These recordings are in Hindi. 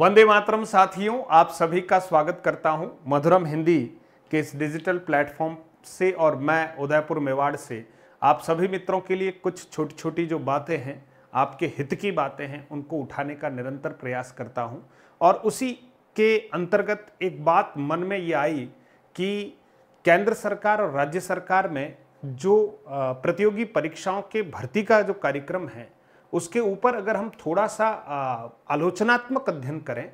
वंदे मातरम साथियों, आप सभी का स्वागत करता हूं मधुरम हिंदी के इस डिजिटल प्लेटफॉर्म से। और मैं उदयपुर मेवाड़ से आप सभी मित्रों के लिए कुछ छोटी छोटी जो बातें हैं, आपके हित की बातें हैं, उनको उठाने का निरंतर प्रयास करता हूं। और उसी के अंतर्गत एक बात मन में ये आई कि केंद्र सरकार और राज्य सरकार में जो प्रतियोगी परीक्षाओं के भर्ती का जो कार्यक्रम है, उसके ऊपर अगर हम थोड़ा सा आलोचनात्मक अध्ययन करें,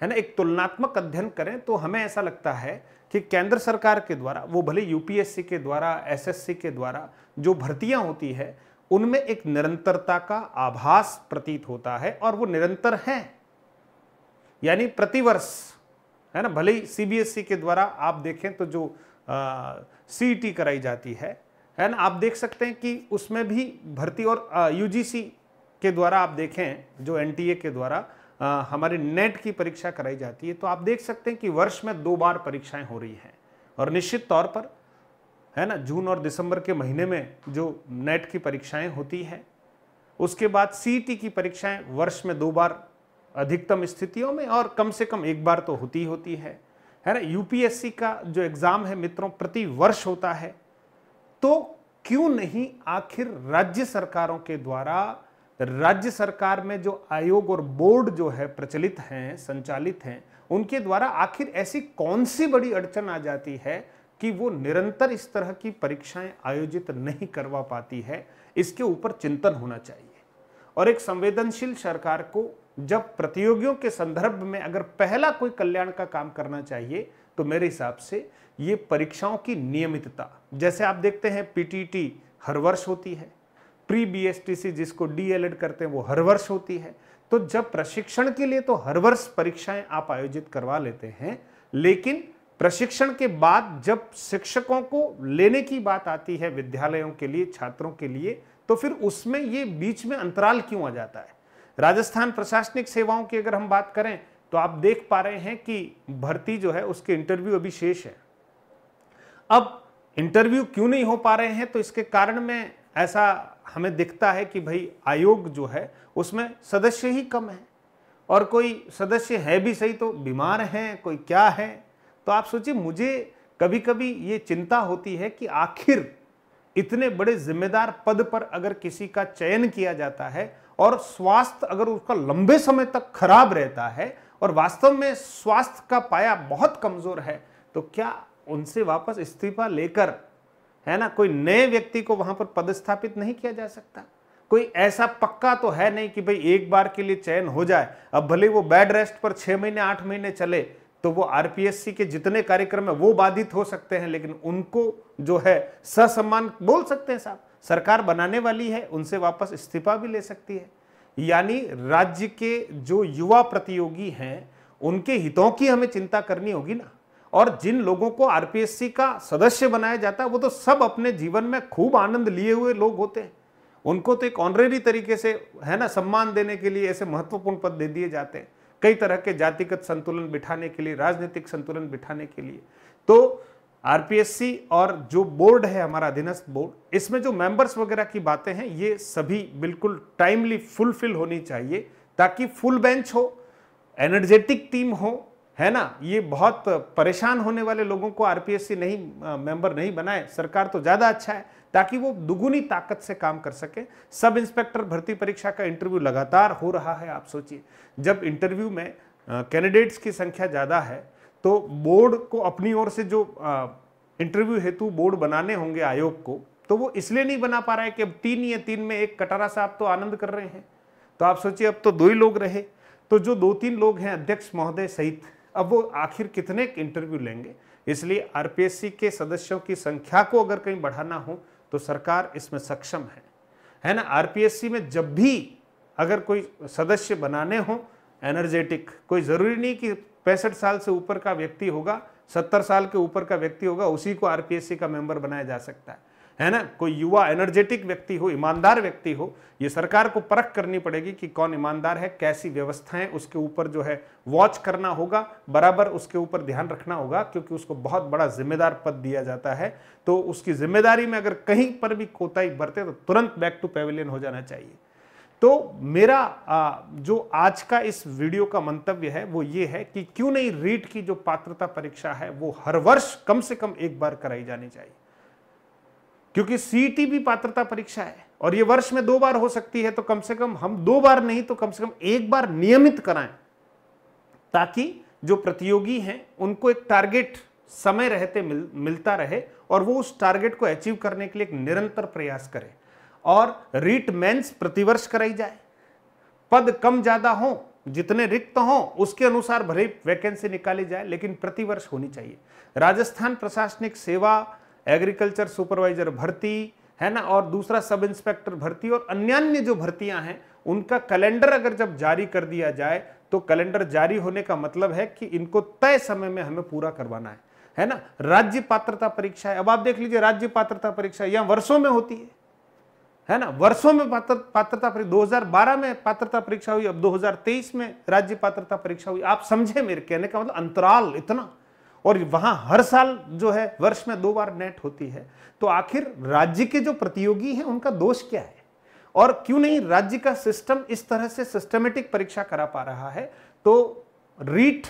है ना, एक तुलनात्मक अध्ययन करें, तो हमें ऐसा लगता है कि केंद्र सरकार के द्वारा, वो भले यूपीएससी के द्वारा, एसएससी के द्वारा जो भर्तियां होती है, उनमें एक निरंतरता का आभास प्रतीत होता है। और वो निरंतर है, यानी प्रतिवर्ष, है ना। भले ही सीबीएसई के द्वारा आप देखें तो जो सीईटी कराई जाती है ना, आप देख सकते हैं कि उसमें भी भर्ती, और यूजीसी के द्वारा आप देखें जो एनटीए के द्वारा हमारी नेट की परीक्षा कराई जाती है, तो आप देख सकते हैं कि वर्ष में 2 बार परीक्षाएं हो रही हैं। और निश्चित तौर पर, है ना, जून और दिसंबर के महीने में जो नेट की परीक्षाएं होती हैं, उसके बाद सीईटी की परीक्षाएं वर्ष में 2 बार अधिकतम स्थितियों में, और कम से कम 1 बार तो होती ही होती है ना। यूपीएससी का जो एग्जाम है मित्रों, प्रति वर्ष होता है। तो क्यों नहीं आखिर राज्य सरकारों के द्वारा, राज्य सरकार में जो आयोग और बोर्ड जो है प्रचलित हैं, संचालित हैं, उनके द्वारा आखिर ऐसी कौन सी बड़ी अड़चन आ जाती है कि वो निरंतर इस तरह की परीक्षाएं आयोजित नहीं करवा पाती है? इसके ऊपर चिंतन होना चाहिए। और एक संवेदनशील सरकार को जब प्रतियोगियों के संदर्भ में अगर पहला कोई कल्याण का काम करना चाहिए, तो मेरे हिसाब से ये परीक्षाओं की नियमितता। जैसे आप देखते हैं पीटीटी हर वर्ष होती है, प्री बीएसटीसी जिसको डीएलएड करते हैं वो हर वर्ष होती है। तो जब प्रशिक्षण के लिए तो हर वर्ष परीक्षाएं आप आयोजित करवा लेते हैं, लेकिन प्रशिक्षण के बाद जब शिक्षकों को लेने की बात आती है विद्यालयों के लिए, छात्रों के लिए, तो फिर उसमें ये बीच में अंतराल क्यों आ जाता है? राजस्थान प्रशासनिक सेवाओं की अगर हम बात करें तो आप देख पा रहे हैं कि भर्ती जो है उसके इंटरव्यू अभी शेष है। अब इंटरव्यू क्यों नहीं हो पा रहे हैं? तो इसके कारण में ऐसा हमें दिखता है कि भाई आयोग जो है उसमें सदस्य ही कम है, और कोई सदस्य है भी सही तो बीमार हैं, कोई क्या है। तो आप सोचिए, मुझे कभी कभी ये चिंता होती है कि आखिर इतने बड़े जिम्मेदार पद पर अगर किसी का चयन किया जाता है और स्वास्थ्य अगर उसका लंबे समय तक खराब रहता है और वास्तव में स्वास्थ्य का पाया बहुत कमजोर है, तो क्या उनसे वापस इस्तीफा लेकर, है ना, कोई नए व्यक्ति को वहां पर पदस्थापित नहीं किया जा सकता? कोई ऐसा पक्का तो है नहीं कि भाई एक बार के लिए चयन हो जाए। अब भले वो बेड रेस्ट पर 6 महीने 8 महीने चले, तो वो आरपीएससी के जितने कार्यक्रम है वो बाधित हो सकते हैं, लेकिन उनको जो है ससम्मान बोल सकते हैं, साहब सरकार बनाने वाली है, उनसे वापस इस्तीफा भी ले सकती है। यानी राज्य के जो युवा प्रतियोगी हैं, उनके हितों की हमें चिंता करनी होगी ना। और जिन लोगों को आरपीएससी का सदस्य बनाया जाता है, वो तो सब अपने जीवन में खूब आनंद लिए हुए लोग होते हैं। उनको तो एक ऑनरेरी तरीके से, है ना, सम्मान देने के लिए ऐसे महत्वपूर्ण पद दे दिए जाते हैं, कई तरह के जातिगत संतुलन बिठाने के लिए, राजनीतिक संतुलन बिठाने के लिए। तो आरपीएससी और जो बोर्ड है हमारा अधीनस्थ बोर्ड, इसमें जो मेंबर्स वगैरह की बातें हैं, ये सभी बिल्कुल टाइमली फुलफिल होनी चाहिए, ताकि फुल बेंच हो, एनर्जेटिक टीम हो, है ना। ये बहुत परेशान होने वाले लोगों को आरपीएससी नहीं मेंबर नहीं बनाए सरकार तो ज्यादा अच्छा है, ताकि वो दुगुनी ताकत से काम कर सके। सब इंस्पेक्टर भर्ती परीक्षा का इंटरव्यू लगातार हो रहा है। आप सोचिए, जब इंटरव्यू में कैंडिडेट्स की संख्या ज्यादा है, तो बोर्ड को अपनी ओर से जो इंटरव्यू हेतु बोर्ड बनाने होंगे आयोग को, तो वो इसलिए नहीं बना पा रहा है कि अब 3 या 3 में एक कटारा साहब तो आनंद कर रहे हैं। तो आप सोचिए, अब तो 2 ही लोग रहे, तो जो 2-3 लोग हैं अध्यक्ष महोदय सहित, अब वो आखिर कितने इंटरव्यू लेंगे? इसलिए आरपीएससी के सदस्यों की संख्या को अगर कहीं बढ़ाना हो तो सरकार इसमें सक्षम है ना। आरपीएससी में जब भी अगर कोई सदस्य बनाने हो एनर्जेटिक, कोई जरूरी नहीं कि 65 साल से ऊपर का व्यक्ति होगा, 70 साल के ऊपर का व्यक्ति होगा, उसी को आरपीएससी का मेंबर बनाया जा सकता है ना। कोई युवा एनर्जेटिक व्यक्ति हो, ईमानदार व्यक्ति हो, ये सरकार को परख करनी पड़ेगी कि कौन ईमानदार है, कैसी व्यवस्थाएं, उसके ऊपर जो है वॉच करना होगा, बराबर उसके ऊपर ध्यान रखना होगा, क्योंकि उसको बहुत बड़ा जिम्मेदार पद दिया जाता है। तो उसकी जिम्मेदारी में अगर कहीं पर भी कोताही बरते तो तुरंत बैक टू पेविलियन हो जाना चाहिए। तो मेरा जो आज का इस वीडियो का मंतव्य है वो ये है कि क्यों नहीं रीट की जो पात्रता परीक्षा है वो हर वर्ष कम से कम एक बार कराई जानी चाहिए, क्योंकि सीईटी भी पात्रता परीक्षा है और ये वर्ष में 2 बार हो सकती है, तो कम से कम हम 2 बार नहीं तो कम से कम एक बार नियमित कराएं, ताकि जो प्रतियोगी हैं उनको एक टारगेट समय रहते मिलता रहे और वो उस टारगेट को अचीव करने के लिए एक निरंतर प्रयास करें। और रीट मेंस प्रतिवर्ष कराई जाए, पद कम ज्यादा हो, जितने रिक्त हो उसके अनुसार भले वैकेंसी निकाली जाए, लेकिन प्रतिवर्ष होनी चाहिए। राजस्थान प्रशासनिक सेवा, एग्रीकल्चर सुपरवाइजर भर्ती है ना, और दूसरा सब इंस्पेक्टर भर्ती और अन्य जो भर्तियां हैं उनका कैलेंडर अगर जब जारी कर दिया जाए तो कैलेंडर जारी होने का मतलब है कि इनको तय समय में हमें पूरा करवाना है ना। राज्य पात्रता परीक्षा है, अब आप देख लीजिए राज्य पात्रता परीक्षा यहां वर्षों में होती है ना, वर्षों में पात्रता परीक्षा 2012 में पात्रता परीक्षा हुई, अब 2023 में राज्य पात्रता परीक्षा हुई। आप समझे मेरे कहने का मतलब, अंतराल इतना, और वहां हर साल जो है वर्ष में 2 बार नेट होती है। तो आखिर राज्य के जो प्रतियोगी हैं उनका दोष क्या है, और क्यों नहीं राज्य का सिस्टम इस तरह से सिस्टमेटिक परीक्षा करा पा रहा है। तो रीट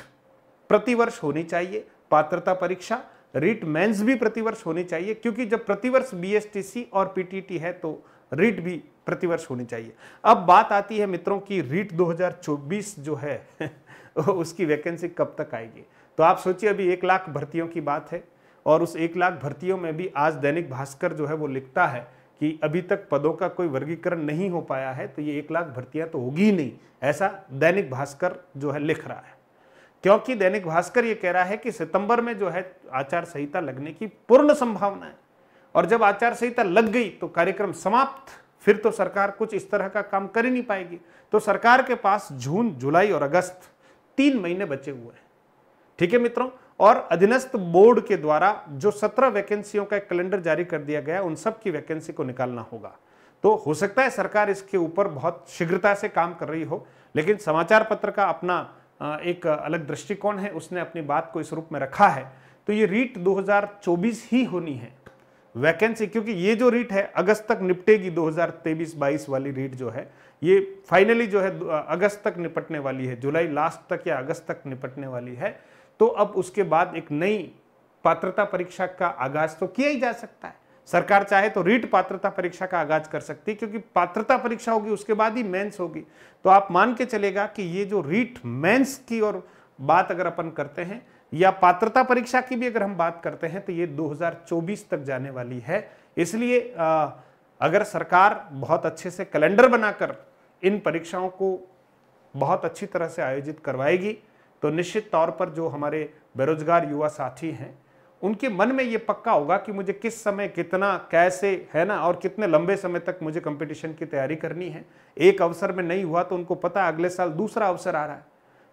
प्रतिवर्ष होनी चाहिए पात्रता परीक्षा, रीट मेंस भी प्रतिवर्ष होनी चाहिए, क्योंकि जब प्रतिवर्ष बीएसटीसी और पीटीटी है तो रीट भी प्रतिवर्ष होनी चाहिए। अब बात आती है मित्रों की रीट 2024 जो है उसकी वैकेंसी कब तक आएगी। तो आप सोचिए, अभी 1 लाख भर्तियों की बात है और उस 1 लाख भर्तियों में भी आज दैनिक भास्कर जो है वो लिखता है कि अभी तक पदों का कोई वर्गीकरण नहीं हो पाया है, तो ये 1 लाख भर्तियां तो होगी ही नहीं, ऐसा दैनिक भास्कर जो है लिख रहा है। क्योंकि दैनिक भास्कर ये कह रहा है कि सितंबर में जो है आचार संहिता लगने की पूर्ण संभावना है, और जब आचार संहिता लग गई तो कार्यक्रम समाप्त, फिर तो सरकार कुछ इस तरह का काम कर ही नहीं पाएगी। तो सरकार के पास जून, जुलाई और अगस्त 3 महीने बचे हुए हैं, ठीक है मित्रों। और अधीनस्थ बोर्ड के द्वारा जो 17 वैकेंसियों का कैलेंडर जारी कर दिया गया, उन सब की वैकेंसी को निकालना होगा। तो हो सकता है सरकार इसके ऊपर बहुत शीघ्रता से काम कर रही हो, लेकिन समाचार पत्र का अपना एक अलग दृष्टिकोण है, उसने अपनी बात को इस रूप में रखा है। तो ये रीट 2024 ही होनी है वैकेंसी, क्योंकि ये जो रीट है अगस्त तक निपटेगी। 2023-22 वाली रीट जो है ये फाइनली जो है अगस्त तक निपटने वाली है, जुलाई लास्ट तक या अगस्त तक निपटने वाली है। तो अब उसके बाद एक नई पात्रता परीक्षा का आगाज तो किया ही जा सकता है। सरकार चाहे तो रीट पात्रता परीक्षा का आगाज कर सकती है, क्योंकि पात्रता परीक्षा होगी उसके बाद ही मेंस होगी। तो आप मान के चलेगा कि ये जो रीट मेंस की और बात अगर अपन करते हैं या पात्रता परीक्षा की भी अगर हम बात करते हैं, तो ये 2024 तक जाने वाली है। इसलिए अगर सरकार बहुत अच्छे से कैलेंडर बनाकर इन परीक्षाओं को बहुत अच्छी तरह से आयोजित करवाएगी, तो निश्चित तौर पर जो हमारे बेरोजगार युवा साथी हैं उनके मन में ये पक्का होगा कि मुझे किस समय कितना कैसे है ना, और कितने लंबे समय तक मुझे कंपटीशन की तैयारी करनी है। एक अवसर में नहीं हुआ तो उनको पता है अगले साल दूसरा अवसर आ रहा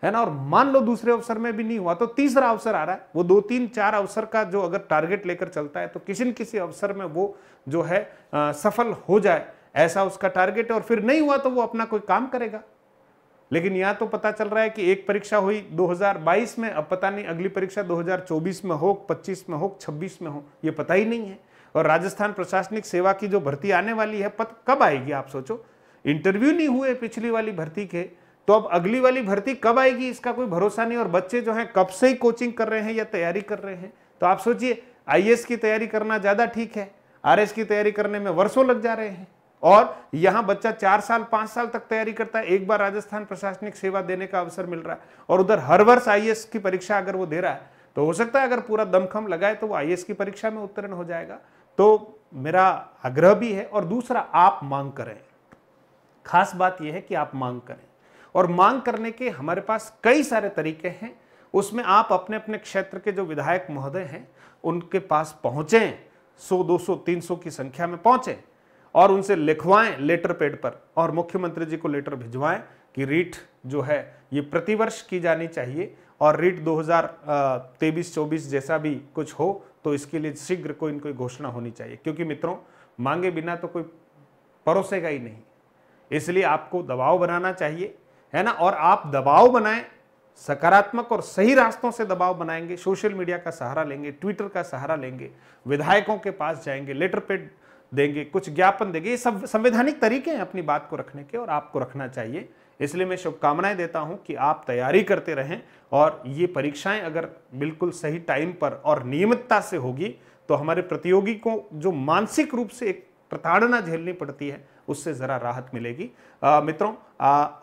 है ना, और मान लो दूसरे अवसर में भी नहीं हुआ तो तीसरा अवसर आ रहा है। वो 2, 3, 4 अवसर का जो अगर टारगेट लेकर चलता है तो किसी न किसी अवसर में वो जो है सफल हो जाए, ऐसा उसका टारगेट है। और फिर नहीं हुआ तो वो अपना कोई काम करेगा। लेकिन यहां तो पता चल रहा है कि एक परीक्षा हुई 2022 में, अब पता नहीं अगली परीक्षा 2024 में हो, 25 में हो, 26 में हो, ये पता ही नहीं है। और राजस्थान प्रशासनिक सेवा की जो भर्ती आने वाली है कब आएगी आप सोचो। इंटरव्यू नहीं हुए पिछली वाली भर्ती के, तो अब अगली वाली भर्ती कब आएगी इसका कोई भरोसा नहीं। और बच्चे जो हैं कब से ही कोचिंग कर रहे हैं या तैयारी कर रहे हैं। तो आप सोचिए, आईएएस की तैयारी करना ज्यादा ठीक है, आरएस की तैयारी करने में वर्षों लग जा रहे हैं, और यहां बच्चा 4 साल 5 साल तक तैयारी करता है, एक बार राजस्थान प्रशासनिक सेवा देने का अवसर मिल रहा है। और उधर हर वर्ष आईएएस की परीक्षा अगर वो दे रहा है तो हो सकता है अगर पूरा दमखम लगाए तो वो आईएएस की परीक्षा में उत्तीर्ण हो जाएगा। तो मेरा आग्रह भी है। और दूसरा, आप मांग करें। खास बात यह है कि आप मांग करें, और मांग करने के हमारे पास कई सारे तरीके हैं। उसमें आप अपने अपने क्षेत्र के जो विधायक महोदय हैं उनके पास पहुंचें, 100, 200, 300 की संख्या में पहुंचें और उनसे लिखवाएं लेटर पैड पर, और मुख्यमंत्री जी को लेटर भिजवाएं कि रीट जो है ये प्रतिवर्ष की जानी चाहिए, और रीट 2023-24 जैसा भी कुछ हो तो इसके लिए शीघ्र कोई न कोई घोषणा होनी चाहिए। क्योंकि मित्रों, मांगे बिना तो कोई परोसेगा ही नहीं, इसलिए आपको दबाव बनाना चाहिए, है ना। और आप दबाव बनाएं, सकारात्मक और सही रास्तों से दबाव बनाएंगे, सोशल मीडिया का सहारा लेंगे, ट्विटर का सहारा लेंगे, विधायकों के पास जाएंगे, लेटर पैड देंगे, कुछ ज्ञापन देंगे। ये सब संवैधानिक तरीके हैं अपनी बात को रखने के और आपको रखना चाहिए। इसलिए मैं शुभकामनाएं देता हूं कि आप तैयारी करते रहें और ये परीक्षाएं अगर बिल्कुल सही टाइम पर और नियमितता से होगी तो हमारे प्रतियोगी को जो मानसिक रूप से एक प्रताड़ना झेलनी पड़ती है उससे जरा राहत मिलेगी। मित्रों,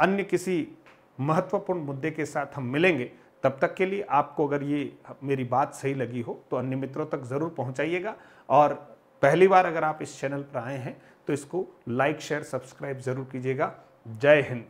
अन्य किसी महत्वपूर्ण मुद्दे के साथ हम मिलेंगे। तब तक के लिए आपको अगर ये मेरी बात सही लगी हो तो अन्य मित्रों तक जरूर पहुंचाइएगा और पहली बार अगर आप इस चैनल पर आए हैं तो इसको लाइक शेयर सब्सक्राइब जरूर कीजिएगा। जय हिंद।